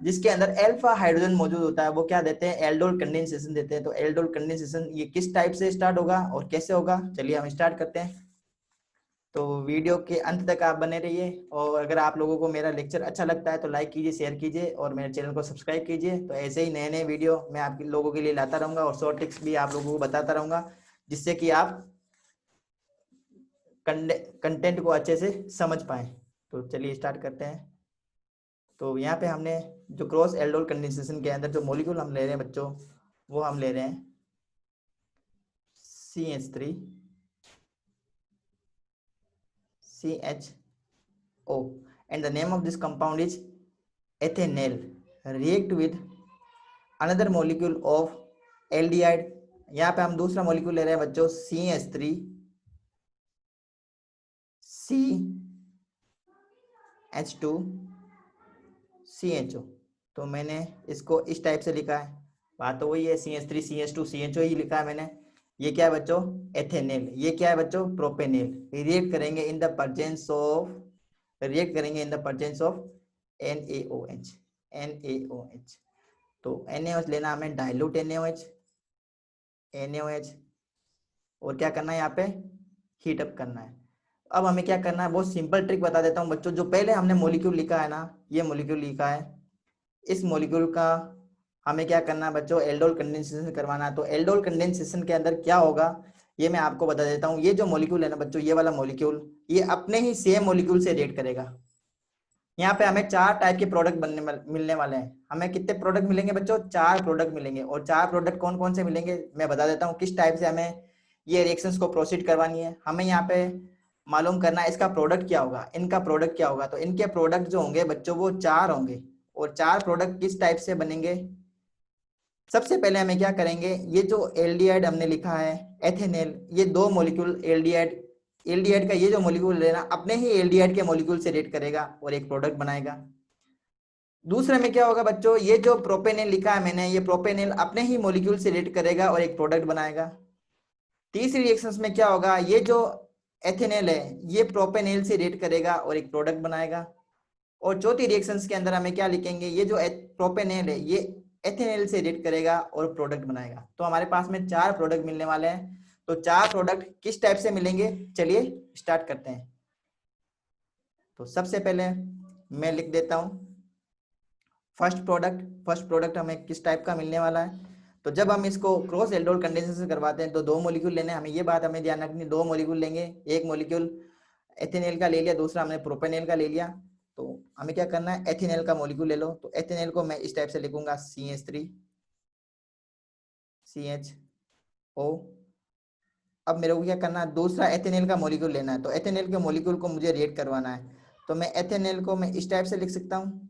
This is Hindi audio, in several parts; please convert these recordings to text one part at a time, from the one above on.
जिसके अंदर अल्फा हाइड्रोजन मौजूद होता है, वो क्या देते हैं, एल्डोल कंडेंसेशन देते हैं। तो एल्डोल कंडेंसेशन ये किस टाइप से स्टार्ट होगा और कैसे होगा, चलिए हम स्टार्ट करते हैं। तो वीडियो के अंत तक आप बने रहिए, और अगर आप लोगों को मेरा लेक्चर अच्छा लगता है तो लाइक कीजिए, शेयर कीजिए और मेरे चैनल को सब्सक्राइब कीजिए। तो ऐसे ही नए नए वीडियो मैं आप लोगों के लिए लाता रहूंगा और शॉर्ट टिप्स भी आप लोगों को बताता रहूंगा, जिससे कि आप कंटेंट को अच्छे से समझ पाए। तो चलिए स्टार्ट करते हैं। तो यहाँ पे हमने जो क्रॉस एल्डोल कंडेंसेशन के अंदर जो मॉलिक्यूल हम ले रहे हैं बच्चों, वो हम ले रहे हैं CH3 CHO, and the name of this compound is ethanol. React with another molecule of aldehyde। यहाँ पे हम दूसरा मॉलिक्यूल ले रहे हैं बच्चों CH3 CH2 CHO। तो मैंने इसको इस टाइप से लिखा है, बात तो वही है, CH3 CH2 CHO ही लिखा है मैंने। ये क्या है बच्चों, एथेनेल। ये क्या है बच्चों, प्रोपेनेल। रिएक्ट करेंगे in the presence of, react करेंगे in the presence of NaOH। NaOH, तो NaOH लेना हमें, डाइल्यूट NaOH, NaOH, और क्या करना है यहाँ पे, हीट अप करना है। अब हमें क्या करना है, बहुत सिंपल ट्रिक बता देता हूँ बच्चों। जो पहले हमने मॉलिक्यूल लिखा है ना, ये मॉलिक्यूल लिखा है, इस मॉलिक्यूल का हमें क्या करना है बच्चों, एल्डोल कंडेंसेशन करवाना है। तो एल्डोल कंडेंसेशन के अंदर क्या होगा, ये मैं आपको बता देता हूँ। ये जो मॉलिक्यूल है ना बच्चों, ये वाला मॉलिक्यूल, ये अपने ही सेम मॉलिक्यूल से रिएक्ट करेगा। यहाँ पे हमें 4 टाइप के प्रोडक्ट मिलने वाले हैं। हमें कितने प्रोडक्ट मिलेंगे बच्चों, 4 प्रोडक्ट मिलेंगे। और 4 प्रोडक्ट कौन कौन से मिलेंगे मैं बता देता हूँ, किस टाइप से हमें ये रिएक्शंस को प्रोसीड करवानी है। हमें यहाँ पे मालूम करना है इसका प्रोडक्ट क्या होगा, इनका प्रोडक्ट क्या होगा। तो इनके प्रोडक्ट जो होंगे बच्चों वो 4 होंगे, और 4 प्रोडक्ट किस टाइप से बनेंगे। सबसे पहले हमें क्या करेंगे, ये जो एल्डिहाइड हमने लिखा है एथेनेल, ये 2 मॉलिक्यूल एल्डिहाइड, एल्डिहाइड का ये जो मॉलिक्यूल लेना अपने ही एल्डिहाइड के मॉलिक्यूल से रिएक्ट करेगा और एक प्रोडक्ट बनाएगा। दूसरे में क्या होगा बच्चों, ये जो प्रोपेनेल लिखा है मैंने, ये प्रोपेनेल अपने ही मॉलिक्यूल से रिएक्ट करेगा और एक प्रोडक्ट बनाएगा। तीसरी रिएक्शंस में क्या होगा, ये जो एथेनेल है ये प्रोपेनेल से रिएक्ट करेगा और एक प्रोडक्ट बनाएगा। और चौथी रिएक्शंस के अंदर हमें क्या लिखेंगे, ये जो प्रोपेनेल है ये एथेनेल से रिएक्ट करेगा और प्रोडक्ट बनाएगा। तो हमारे पास में 4 प्रोडक्ट मिलने वाले हैं। तो 4 प्रोडक्ट किस टाइप से मिलेंगे, चलिए स्टार्ट करते हैं। तो सबसे पहले मैं लिख देता हूं फर्स्ट प्रोडक्ट हमें किस टाइप का मिलने वाला है। तो जब हम इसको क्रॉस एल्डोल कंडेंसेशन करवाते हैं तो 2 मॉलिक्यूल लेने, हमें ये बात हमें ध्यान रखनी, 2 मॉलिक्यूल लेंगे। एक मॉलिक्यूल एथेनेल का ले लिया, दूसरा हमने प्रोपेनेल का ले लिया। तो हमें क्या करना है, एथेनेल का मॉलिक्यूल ले लो। तो एथेनेल को मैं इस टाइप से लिखूंगा CH3 CHO। अब मेरे को क्या करना है, दूसरा एथेनेल का मॉलिक्यूल लेना है। तो एथेनेल के मॉलिक्यूल को मुझे रिएक्ट करवाना है। तो मैं एथेनेल को मैं इस टाइप से लिख सकता हूँ,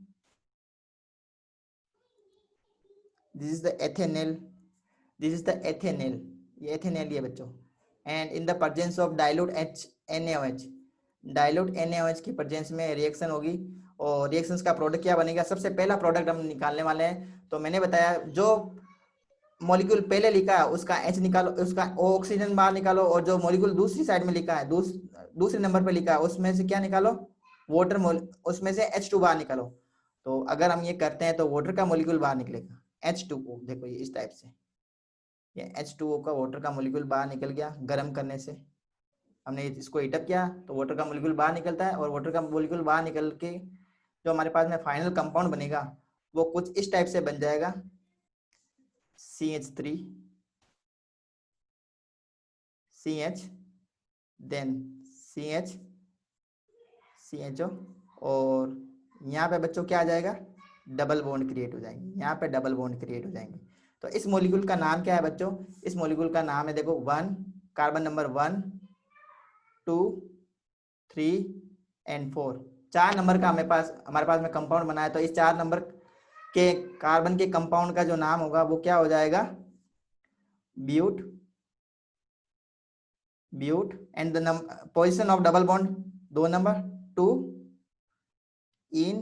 this is the ethanal, this is the ethanal, ये एथेनेल है बच्चों। And in the presence of dilute NaOH, dilute NaOH की प्रेजेंस में रिएक्शन होगी। और रिएक्शंस का प्रोडक्ट क्या बनेगा, सबसे पहला प्रोडक्ट हम निकालने वाले हैं। तो मैंने बताया जो मॉलिक्यूल पहले लिखा है उसका H निकालो, उसका ऑक्सीजन बाहर निकालो, और जो मॉलिक्यूल दूसरी साइड में लिखा है, दूसरे नंबर पे लिखा है, उसमें से क्या निकालो, वाटर, उसमें से H2 बाहर निकालो। तो अगर हम ये करते हैं तो वाटर का मॉलिक्यूल बाहर निकलेगा H2O। देखो ये इस टाइप से, ये H2O का वाटर का मॉलिक्यूल बाहर निकल गया गर्म करने से। हमने इसको हीटअप किया तो वाटर का मॉलिक्यूल बाहर निकलता है, और वाटर का मॉलिक्यूल बाहर निकल के जो हमारे पास में फाइनल कंपाउंड बनेगा वो कुछ इस टाइप से बन जाएगा, CH3 CH, देन CHO, और यहाँ पे बच्चों क्या आ जाएगा, डबल बॉन्ड क्रिएट हो जाएंगे, यहाँ पे डबल बॉन्ड क्रिएट हो जाएंगे। तो इस मॉलिक्यूल का नाम क्या है बच्चों, इस मॉलिक्यूल का नाम है, देखो 1, कार्बन नंबर 1 2 3 एंड 4, 4 नंबर का हमारे पास में कंपाउंड बना है। तो इस 4 नंबर के कार्बन के कंपाउंड का जो नाम होगा वो क्या हो जाएगा, but, but. And the position of double bond 2 number 2 en,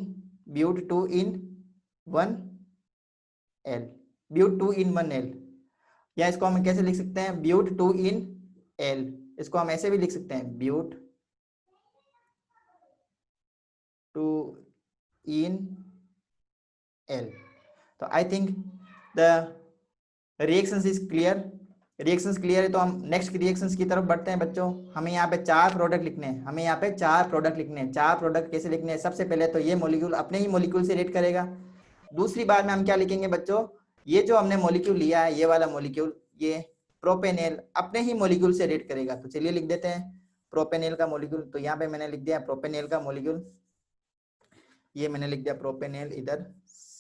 but 2 en 1 L, but 2 en 1 L. या इसको हम कैसे लिख सकते हैं, ब्यूट 2 इन एल। इसको हम ऐसे भी लिख सकते हैं, ब्यूट 2 इन L. तो I think the reactions is clear. Reactions clear है तो हम नेक्स्ट रिएक्शंस की तरफ बढ़ते हैं बच्चों। हमें यहाँ पे 4 प्रोडक्ट लिखने हैं। हमें यहाँ पे 4 प्रोडक्ट लिखने हैं। 4 प्रोडक्ट कैसे लिखने हैं? सबसे पहले तो ये मॉलिक्यूल अपने ही मॉलिक्यूल से रिएक्ट करेगा। दूसरी बार में हम क्या लिखेंगे बच्चों? ये जो हमने मॉलिक्यूल लिया है, ये वाला मॉलिक्यूल, ये प्रोपेनेल अपने ही मॉलिक्यूल से रिएक्ट करेगा। तो चलिए लिख देते हैं प्रोपेनेल का मॉलिक्यूल। तो यहाँ पे मैंने लिख दिया प्रोपेनेल का मॉलिक्यूल। ये मैंने लिख दिया प्रोपेनेल, इधर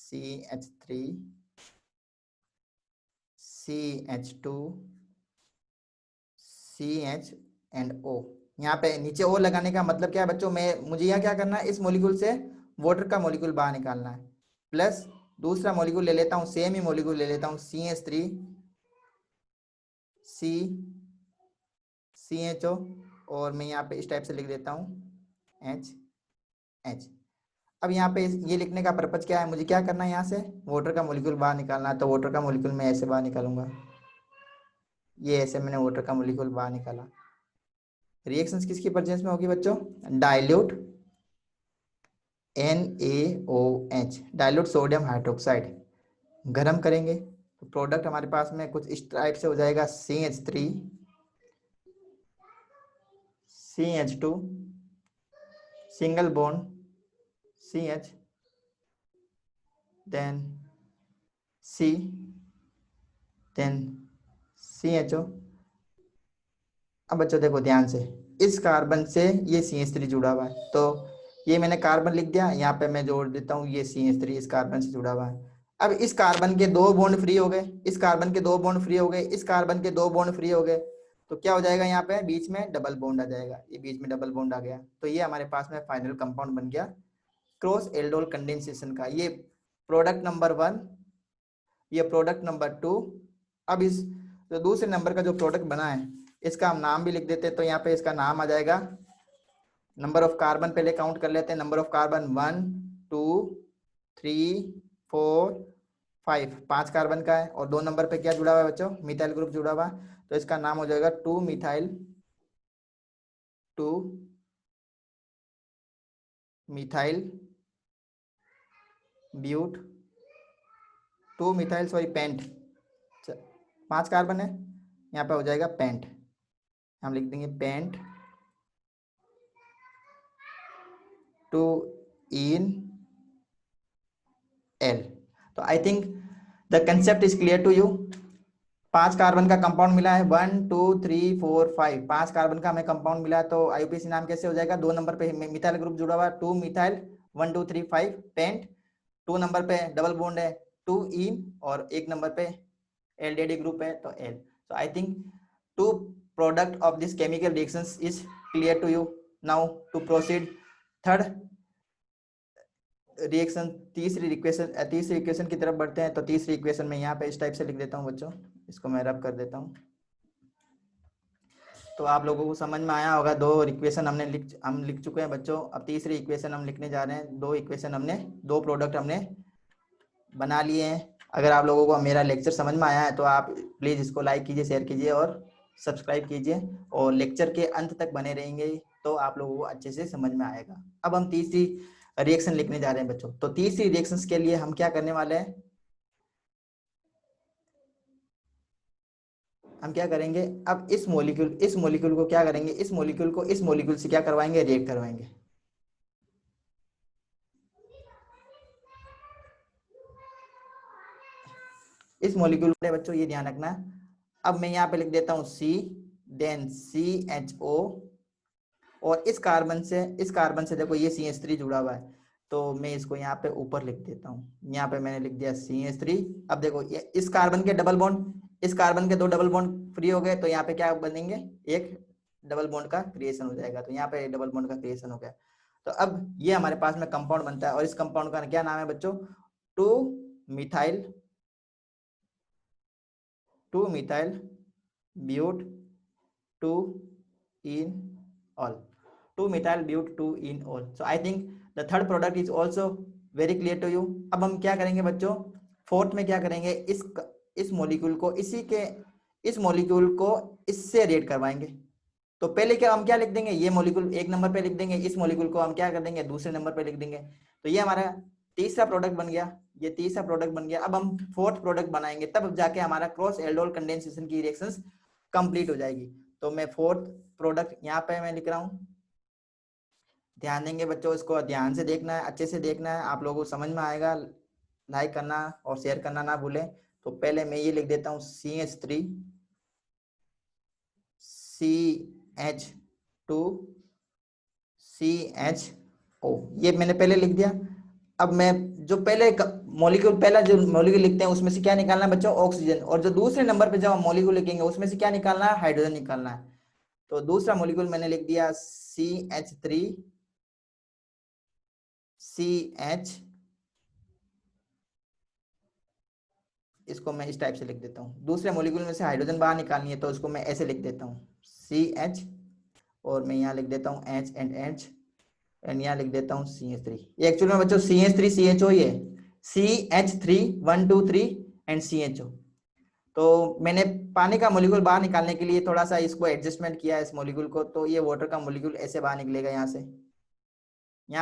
CH3 CH2 CH and O। यहाँ पे नीचे O लगाने का मतलब क्या है बच्चों? मुझे यहाँ क्या करना है? इस मॉलिक्यूल से वाटर का मॉलिक्यूल बाहर निकालना है। प्लस दूसरा मॉलिक्यूल ले लेता हूँ, सेम ही मॉलिक्यूल ले लेता हूँ, CH3 CHO, और मैं यहाँ पे इस टाइप से लिख देता हूँ H। अब यहाँ पे ये लिखने का पर्पज क्या है? मुझे क्या करना है? यहाँ से वाटर का मॉलिक्यूल बाहर निकालना है। तो वाटर का मॉलिक्यूल मैं ऐसे बाहर निकालूंगा। ये ऐसे मैंने वाटर का मॉलिक्यूल बाहर निकाला। रिएक्शंस किसकी प्रेजेंस में होगी बच्चों? Dilute NaOH, dilute sodium hydroxide. गरम करेंगे तो प्रोडक्ट हमारे पास में कुछ इस टाइप से हो जाएगा, CH3 CH2 single bond CH, then C, then CHO। अब बच्चों देखो ध्यान से, इस कार्बन से ये CH3 जुड़ा हुआ है, तो ये मैंने कार्बन लिख दिया। यहाँ पे मैं जोड़ देता हूँ ये CH3 इस कार्बन से जुड़ा हुआ है। अब इस कार्बन के 2 बॉन्ड फ्री हो गए, इस कार्बन के 2 बॉन्ड फ्री हो गए, इस कार्बन के 2 बॉन्ड फ्री हो गए। तो क्या हो जाएगा? यहाँ पे बीच में डबल बॉन्ड आ जाएगा। ये बीच में डबल बॉन्ड आ गया, तो ये हमारे पास में फाइनल कंपाउंड बन गया क्रॉस एल्डोल कंडेंसेशन का। ये प्रोडक्ट नंबर 1, ये प्रोडक्ट नंबर 2। अब इस जो दूसरे नंबर का जो प्रोडक्ट बना है, इसका हम नाम भी लिख देते हैं। तो यहाँ पे इसका नाम आ जाएगा, नंबर ऑफ कार्बन पहले काउंट कर लेते हैं। नंबर ऑफ कार्बन 1 2 3 4 5, 5 कार्बन का है। और 2 नंबर पे क्या जुड़ा हुआ है बच्चों? मिथाइल ग्रुप जुड़ा हुआ है। तो इसका नाम हो जाएगा 2 methyl but 2 methyl sorry pent. 5 carbon है, यहाँ पे हो जाएगा पेंट। हम लिख देंगे पेंट 2 इन L। तो I think the concept is clear to you. 5 carbon का कंपाउंड मिला है, 1 2 3 4 5, 5 कार्बन का हमें कंपाउंड मिला है। तो IUPAC नाम कैसे हो जाएगा? 2 नंबर पे मिथाइल ग्रुप जुड़ा हुआ है, 2 मिथाइल 1 2 3 5 पेंट। 2 नंबर पे डबल बॉन्ड है 2 इन, और 1 नंबर पे एल्डिहाइड ग्रुप है तो L। So I think 2 product of this chemical reactions is clear to you. Now to proceed third reaction, तीसरी इक्वेशन की तरफ बढ़ते हैं। तो तीसरी इक्वेशन में यहाँ पे इस टाइप से लिख देता हूँ बच्चों, इसको मैं रब कर देता हूँ। तो आप लोगों को समझ में आया होगा। 2 इक्वेशन हम लिख चुके हैं बच्चों। अब तीसरी इक्वेशन हम लिखने जा रहे हैं। 2 इक्वेशन हमने, 2 प्रोडक्ट हमने बना लिए हैं। अगर आप लोगों को मेरा लेक्चर समझ में आया है तो आप प्लीज़ इसको लाइक कीजिए, शेयर कीजिए और सब्सक्राइब कीजिए, और लेक्चर के अंत तक बने रहेंगे तो आप लोगों को अच्छे से समझ में आएगा। अब हम तीसरी रिएक्शन लिखने जा रहे हैं बच्चों। तो तीसरी रिएक्शंस के लिए हम क्या करने वाले हैं? हम क्या करेंगे? अब इस मॉलिक्यूल को क्या करेंगे? इस मॉलिक्यूल से क्या करवाएंगे? रिएक्ट करवाएंगे। इस मॉलिक्यूल पे बच्चों ये ध्यान रखना। अब मैं यहाँ पे लिख देता हूँ C, देन CHO, और इस कार्बन से देखो ये CH3 जुड़ा हुआ है, तो मैं इसको यहाँ पे ऊपर लिख देता हूँ। यहाँ पे मैंने लिख दिया CH3। अब देखो ये इस कार्बन के डबल बॉन्ड, इस कार्बन के 2 डबल बॉन्ड फ्री हो गए, तो यहाँ पे क्या बनेंगे? एक डबल बॉन्ड का क्रिएशन हो जाएगा। तो यहाँ पे डबल बॉन्ड का क्रिएशन हो गया। तो अब ये हमारे पास में कंपाउंड बनता है, और इस कंपाउंड का क्या नाम है बच्चों? 2 methyl but 2 in all, 2 methyl but 2 in all. So I think the third product is also very clear to you. अब हम क्या करेंगे बच्चों? फोर्थ में क्या करेंगे? इस मॉलिक्यूल को इससे रिएक्ट करवाएंगे। तो पहले हम क्या लिख देंगे? ये मॉलिक्यूल 1 नंबर पे लिख देंगे, इस मॉलिक्यूल को हम क्या कर देंगे? दूसरे नंबर पे लिख देंगे। तो ये हमारा तीसरा प्रोडक्ट बन गया। ये तीसरा प्रोडक्ट बन गया। अब हम फोर्थ प्रोडक्ट बनाएंगे, तब जाके हमारा क्रॉस एल्डोल कंडेंसेशन की रिएक्शंस कंप्लीट हो जाएगी। तो मैं फोर्थ प्रोडक्ट यहाँ पे मैं लिख रहा हूँ, ध्यान देंगे बच्चों, इसको ध्यान से देखना है, अच्छे से देखना है, आप लोगों को समझ में आएगा। लाइक करना और शेयर करना ना भूलें। तो पहले मैं ये लिख देता हूँ CH3 CH2 CHO, ये मैंने पहले लिख दिया। अब मैं जो पहले मॉलिक्यूल, पहला जो मॉलिक्यूल लिखते हैं उसमें से क्या निकालना है बच्चों, ऑक्सीजन, और जो दूसरे नंबर पे जब हम मॉलिक्यूल लिखेंगे उसमें से क्या निकालना है, हाइड्रोजन निकालना है। तो दूसरा मॉलिक्यूल मैंने लिख दिया CH3 CH, इसको मैं इस टाइप से लिख देता हूँ। दूसरे मॉलिक्यूल में से हाइड्रोजन बाहर निकालनी है तो इसको मैं ऐसे लिख देता हूँ CH, और मैं यहाँ लिख देता हूँ H एंड H, एंड यहाँ लिख देता हूँ CH3। ये एक्चुअली में बच्चों CH3 CHO ही है, CH3 1 2 3 एंड CHO। तो मैंने पानी का मॉलिक्यूल बाहर निकालने के लिए थोड़ा सा इसको एडजस्टमेंट किया है इस मॉलिक्यूल को, तो ये वाटर का मॉलिक्यूल ऐसे बाहर निकलेगा, यहाँ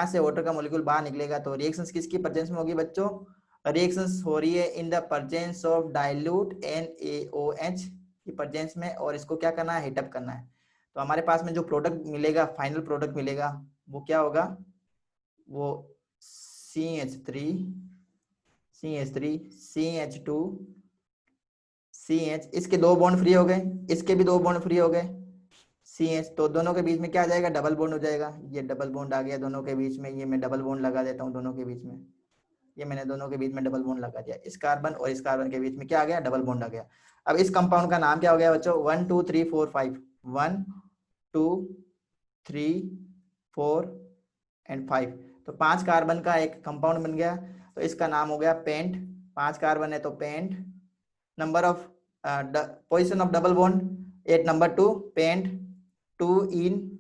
से वाटर का मॉलिक्यूल बाहर निकलेगा। तो रिएक्शंस किसकी प्रेजेंस में होगी बच्चों, रिएक्शंस हो रही है इन the presence of dilute NaOH की प्रेजेंस में, और इसको क्या करना है, हीटअप करना है। तो हमारे पास में जो प्रोडक्ट मिलेगा, फाइनल प्रोडक्ट मिलेगा, वो क्या होगा, वो CH3 CH2 CH, इसके दो बॉन्ड फ्री हो गए, इसके भी दो बॉन्ड फ्री हो गए, CH, तो दोनों के बीच में क्या आ जाएगा, डबल बॉन्ड हो जाएगा। ये डबल बॉन्ड आ गया दोनों के बीच में, ये मैं डबल बॉन्ड लगा देता हूँ दोनों के बीच में, ये मैंने दोनों के बीच में डबल बॉन्ड लगा दिया। इस कार्बन और इस कार्बन के बीच में क्या आ गया, डबल बॉन्ड आ गया। अब इस कंपाउंड का नाम क्या हो गया बच्चों, 1 2 3 4 5, 1 2 3 4 एंड 5, तो 5 कार्बन का एक कंपाउंड बन गया। तो इसका नाम हो गया पेंट, 5 कार्बन है तो pent. Number of position of double bond at number 2, pent 2 en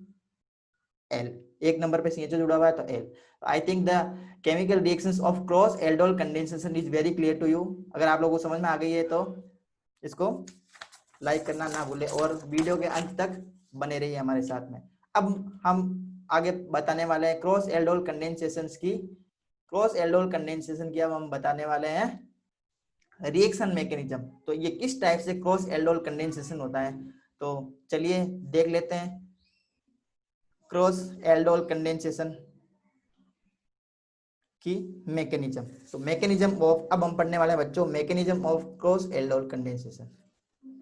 L, एक नंबर पे CHO जुड़ा हुआ है तो L। I think the chemical reactions of cross aldol condensation is very clear to you. अगर आप लोगों को समझ में आ गई है तो इसको लाइक करना ना भूले और वीडियो के अंत तक बने रहिए हमारे साथ में। अब हम आगे बताने वाले हैं क्रॉस एल्डोल कंडेंसेशन की, क्रॉस एल्डोल कंडेंसेशन की अब हम बताने वाले हैं रिएक्शन मैकेनिज्म। तो ये किस टाइप से क्रॉस एल्डोल कंडेंसेशन होता है, तो चलिए देख लेते हैं क्रॉस एल्डोल कंडेंसेशन की मैकेनिज्म। तो मैकेनिज्म ऑफ, अब हम पढ़ने वाले हैं बच्चों mechanism of cross aldol condensation.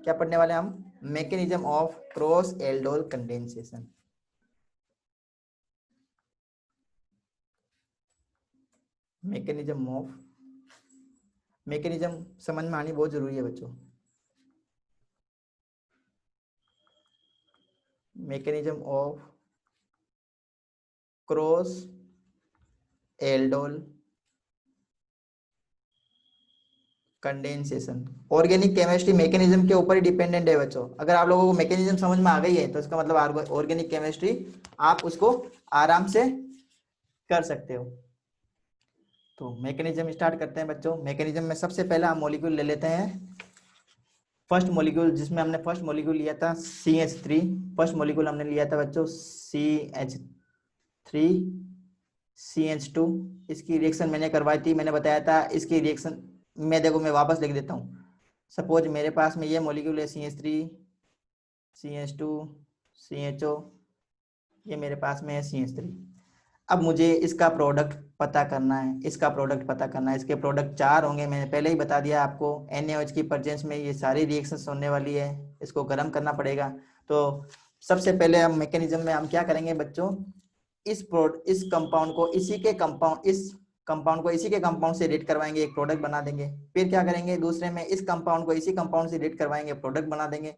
क्या पढ़ने वाले हैं हम, mechanism of cross aldol condensation. Mechanism of, mechanism समझ में आनी बहुत जरूरी है बच्चों। Mechanism of cross aldol condensation, organic chemistry mechanism के ऊपर ही डिपेंडेंट है बच्चों। अगर आप लोगों को मैकेनिज्म समझ में आ गई है तो इसका मतलब ऑर्गेनिक केमिस्ट्री आप उसको आराम से कर सकते हो। तो मैकेनिज्म स्टार्ट करते हैं बच्चों। मैकेनिज्म में सबसे पहला हम मॉलिक्यूल ले लेते हैं, फर्स्ट मॉलिक्यूल जिसमें हमने फर्स्ट मॉलिक्यूल लिया था CH3, फर्स्ट मॉलिक्यूल हमने लिया था बच्चों CH3 CH2। इसकी रिएक्शन मैंने करवाई थी, मैंने बताया था इसकी रिएक्शन मैं, देखो मैं वापस लिख देता हूँ। सपोज मेरे पास में ये मॉलिक्यूल है CH3 CH2 CHO, ये मेरे पास में है CH3। अब मुझे इसका प्रोडक्ट पता करना है, इसका प्रोडक्ट पता करना है। इसके प्रोडक्ट 4 होंगे, मैंने पहले ही बता दिया आपको। NaOH की प्रेजेंस में ये सारी रिएक्शंस होने वाली है, इसको गर्म करना पड़ेगा। तो सबसे पहले हम मैकेनिज्म में हम क्या करेंगे बच्चों, इस कंपाउंड को इसी के कंपाउंड से रिएक्ट करवाएंगे, एक प्रोडक्ट बना देंगे। फिर क्या करेंगे, दूसरे में इस कंपाउंड को इसी कंपाउंड से रिएक्ट करवाएंगे, प्रोडक्ट बना देंगे।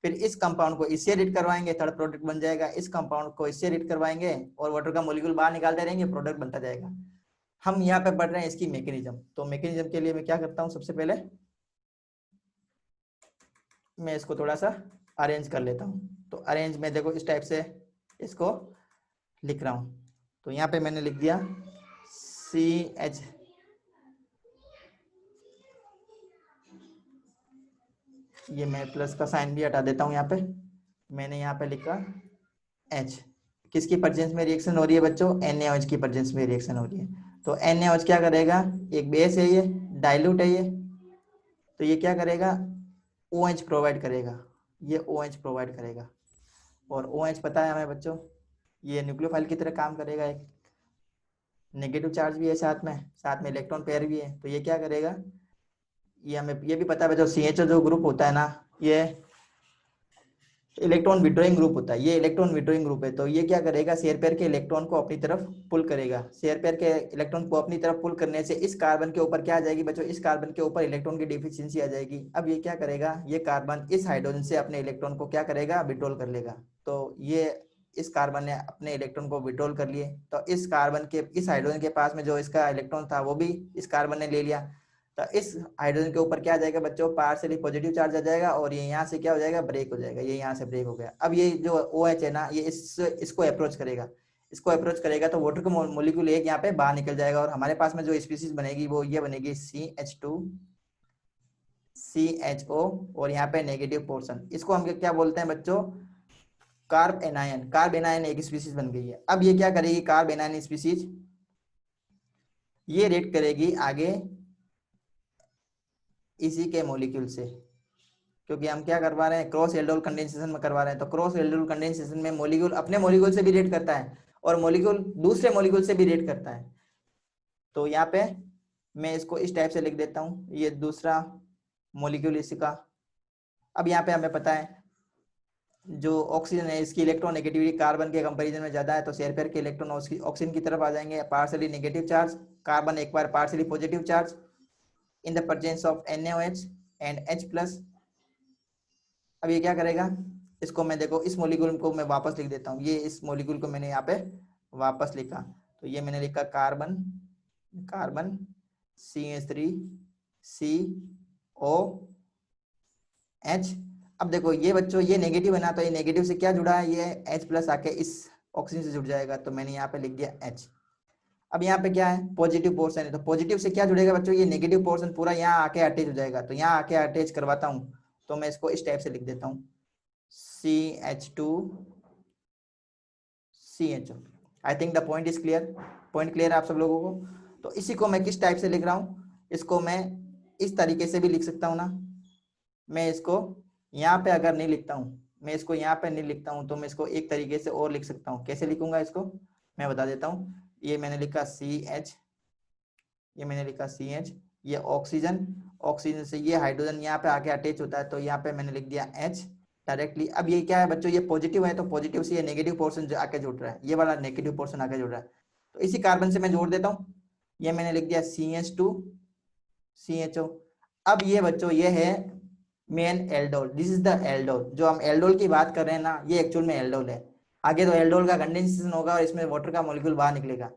फिर इस कंपाउंड को इससे रिएक्ट करवाएंगे, थर्ड प्रोडक्ट बन जाएगा। इस कंपाउंड को इससे रिएक्ट करवाएंगे और वाटर का मॉलिक्यूल बाहर निकालते रहेंगे, प्रोडक्ट बनता जाएगा। हम यहाँ पे पढ़ रहे हैं इसकी मैकेनिज्म। तो मैकेनिज्म के लिए मैं क्या करता हूँ, सबसे पहले मैं इसको थोड़ा सा अरेंज कर लेता हूँ। तो अरेंज में देखो इस टाइप से इसको लिख रहा हूँ। तो यहाँ पे मैंने लिख दिया CH, ये मैं प्लस का साइन भी हटा देता हूँ। यहाँ पे मैंने यहाँ पे लिखा H, किसकी प्रेजेंस में रिएक्शन हो रही है बच्चों, NaOH की प्रेजेंस में रिएक्शन हो रही है। तो NaOH क्या करेगा, एक बेस है, ये डाइल्यूट है ये, तो ये क्या करेगा, OH प्रोवाइड करेगा, ये OH प्रोवाइड करेगा। और OH पता है हमें बच्चों, ये न्यूक्लियोफाइल की तरह काम करेगा, एक नेगेटिव चार्ज भी है साथ में इलेक्ट्रॉन पेयर भी है। तो ये क्या करेगा, ये हमें ये भी पता है बच्चों, CHO जो ग्रुप होता है ना, ये इलेक्ट्रॉन विड्रॉइंग ग्रुप होता है, ये इलेक्ट्रॉन विड्रॉइंग ग्रुप है। तो ये क्या करेगा, शेयर पेयर के इलेक्ट्रॉन को अपनी तरफ पुल करेगा। शेयर पेयर के इलेक्ट्रॉन को अपनी तरफ पुल करने से इस कार्बन के ऊपर क्या आ जाएगी बच्चों, इस कार्बन के ऊपर इलेक्ट्रॉन की डिफिशियंसी आ जाएगी। अब ये क्या करेगा, ये कार्बन इस हाइड्रोजन से अपने इलेक्ट्रॉन को क्या करेगा, विड्रॉल कर लेगा। तो ये इस कार्बन ने अपने इलेक्ट्रॉन को विड्रॉल कर लिए, तो इस कार्बन के इस हाइड्रोजन के पास में जो इसका इलेक्ट्रॉन था वो भी इस कार्बन ने ले लिया। तो इस हाइड्रोजन के ऊपर क्या आ जाएगा बच्चों, पार्शियली पॉजिटिव चार्ज आ जाएगा, और ये यहाँ से क्या हो जाएगा, ब्रेक हो जाएगा, ये यहाँ से ब्रेक हो गया। अब ये जो OH है ना, ये इसको अप्रोच करेगा, इसको अप्रोच करेगा तो वाटर का मोलिक्यूल एक यहाँ पे बाहर निकल जाएगा, और हमारे पास में जो स्पीसीज बनेगी वो ये बनेगी CH2 CHO, और यहाँ पे नेगेटिव पोर्शन, इसको हम क्या बोलते हैं बच्चों, कार्ब एनायन। कार्ब एनायन एक स्पीसीज बन गई है। अब ये क्या करेगी, कार्ब एनायन स्पीसीज ये रिएक्ट करेगी आगे इसी के मॉलिक्यूल से, क्योंकि हम क्या करवा रहे हैं, क्रॉस एल्डोल कंडेंसेशन में करवा रहे हैं। तो क्रॉस एल्डोल कंडेंसेशन में मॉलिक्यूल अपने मॉलिक्यूल से भी रिएक्ट करता है, और मॉलिक्यूल दूसरे मॉलिक्यूल से भी रिएक्ट करता है। तो यहाँ पे मैं इसको इस टाइप से लिख देता हूँ, ये दूसरा मॉलिक्यूल इसका। अब यहाँ पे हमें पता है जो ऑक्सीजन है इसकी इलेक्ट्रॉन नेगेटिविटी कार्बन के कंपैरिजन में ज्यादा है, तो शेयर पेयर के इलेक्ट्रॉन ऑक्सीजन की तरफ आ जाएंगे, पार्शियली नेगेटिव चार्ज, कार्बन एक बार partially positive charge in the presence of NaOH and H+। अब ये क्या करेगा, इसको मैं देखो इस मॉलिक्यूल को मैं वापस लिख देता हूँ, ये इस मॉलिक्यूल को मैंने यहाँ पे वापस लिखा, तो ये मैंने लिखा कार्बन कार्बन CH3 COH। अब देखो ये बच्चों ये नेगेटिव है ना, तो ये नेगेटिव से क्या जुड़ा है, ये H+ आके इस ऑक्सीजन से जुड़ जाएगा, तो मैंने यहाँ पे लिख दिया H। अब यहाँ पे क्या है, पॉजिटिव पोर्शन है, तो पॉजिटिव से क्या जुड़ेगा बच्चों, ये नेगेटिव पोर्शन पूरा यहाँ आके अटैच हो जाएगा। तो यहाँ आके अटैच करवाता हूँ, तो मैं इसको इस टाइप से लिख देता हूँ CH2 CHO। I think the point is clear, point clear है आप सब लोगों को। तो इसी को मैं किस टाइप से लिख रहा हूँ, इसको मैं इस तरीके से भी लिख सकता हूँ ना, मैं इसको यहाँ पे अगर नहीं लिखता हूँ, मैं इसको यहाँ पे नहीं लिखता हूँ, तो मैं इसको एक तरीके से और लिख सकता हूँ। कैसे लिखूंगा इसको मैं बता देता हूँ। ये मैंने लिखा CH, ये मैंने लिखा CH, ये ऑक्सीजन, ऑक्सीजन से ये हाइड्रोजन यहाँ पे आके अटैच होता है, तो यहाँ पे मैंने लिख दिया H डायरेक्टली। अब ये क्या है बच्चों, ये पॉजिटिव है, तो पॉजिटिव से ये नेगेटिव पोर्शन जो आके जुड़ रहा है, ये वाला नेगेटिव पोर्शन आके जुड़ रहा है, तो इसी कार्बन से मैं जोड़ देता हूँ। ये मैंने लिख दिया CH2 CHO। अब ये बच्चों ये है main aldol, this is the aldol, जो हम एल्डोल की बात कर रहे हैं ना, ये एक्चुअल में एल्डोल है। आगे तो एल्डोल का कंडेंसेशन होगा और इसमें वाटर का मॉलिक्यूल बाहर निकलेगा।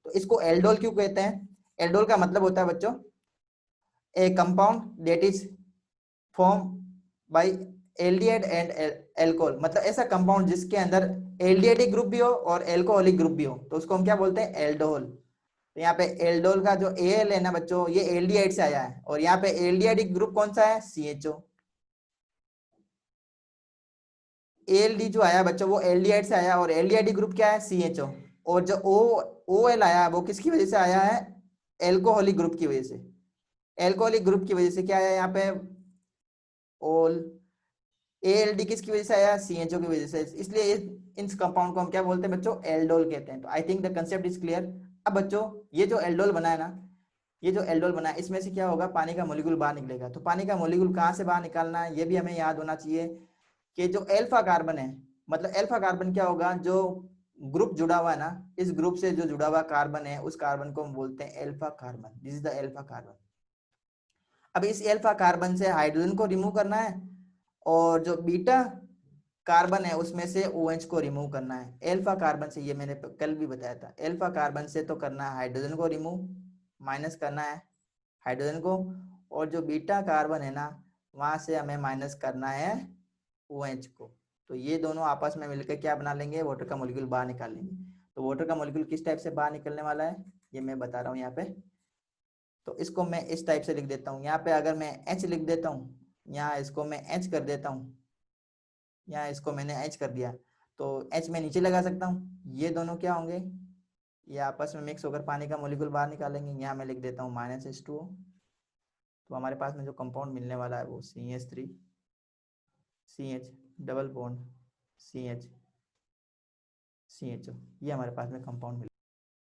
तो इसको एल्डोल क्यों कहते हैं, एल्डोल का मतलब होता है बच्चों ए compound that is form by aldehyde and alcohol, मतलब ऐसा कंपाउंड जिसके अंदर एल्डिहाइडिक ग्रुप भी हो और एल्कोहलिक ग्रुप भी हो, तो उसको हम क्या बोलते हैं, एल्डोहल। तो यहाँ पे एल्डोल का जो एल है ना बच्चों, ये एल्डिहाइड से आया है, और यहाँ पे एल्डिहाइडिक ग्रुप कौन सा है, CHO। ALD जो आया बच्चों वो एल्डिहाइड से आया, और एल्डिहाइडिक ग्रुप क्या है, CHO। और जो OL आया वो किसकी वजह से आया है, एल्कोहलिक ग्रुप की वजह से। एल्कोहलिक ग्रुप की वजह से क्या है यहाँ पे, ओल। ALD किसकी वजह से आया, CHO की वजह से, इसलिए इन कंपाउंड को हम क्या बोलते हैं बच्चों, एल्डोल कहते हैं। तो I think the concept is clear. अब बच्चों ये जो एल्डोल बना है ना, ये जो एल्डोल बना है इसमें से क्या होगा, पानी का मॉलिक्यूल बाहर निकलेगा। तो पानी का मॉलिक्यूल कहाँ से बाहर निकालना है, ये भी हमें याद होना चाहिए कि जो अल्फा कार्बन है, मतलब अल्फा कार्बन क्या होगा, जो ग्रुप जुड़ा हुआ है ना, इस ग्रुप से जो जुड़ा हुआ कार्बन है उस कार्बन को हम बोलते हैं alpha carbon, this is the alpha carbon. अब इस अल्फा कार्बन से हाइड्रोजन को रिमूव करना है, और जो बीटा कार्बन है उसमें से OH को रिमूव करना है। अल्फा कार्बन से, ये मैंने कल भी बताया था, अल्फा कार्बन से तो करना है हाइड्रोजन को रिमूव, माइनस करना है हाइड्रोजन को, और जो बीटा कार्बन है ना वहां से हमें माइनस करना है OH को। तो ये दोनों आपस में मिलकर क्या बना लेंगे, वाटर का मॉलिक्यूल बाहर निकाल लेंगे। तो वाटर का मॉलिक्यूल किस टाइप से बाहर निकलने वाला है ये मैं बता रहा हूँ यहाँ पे। तो इसको मैं इस टाइप से लिख देता हूँ, यहाँ पे अगर मैं H लिख देता हूँ, यहाँ इसको मैं H कर देता हूँ, यहाँ इसको मैंने H कर दिया, तो H में नीचे लगा सकता हूँ, ये दोनों क्या होंगे, ये आपस में मिक्स होकर पानी का मोलिक्यूल बाहर निकालेंगे। यहाँ मैं लिख देता हूँ -H2O। तो हमारे पास में जो कंपाउंड मिलने वाला है वो CH3 CH double bond CH CHO, ये हमारे पास में कंपाउंड मिल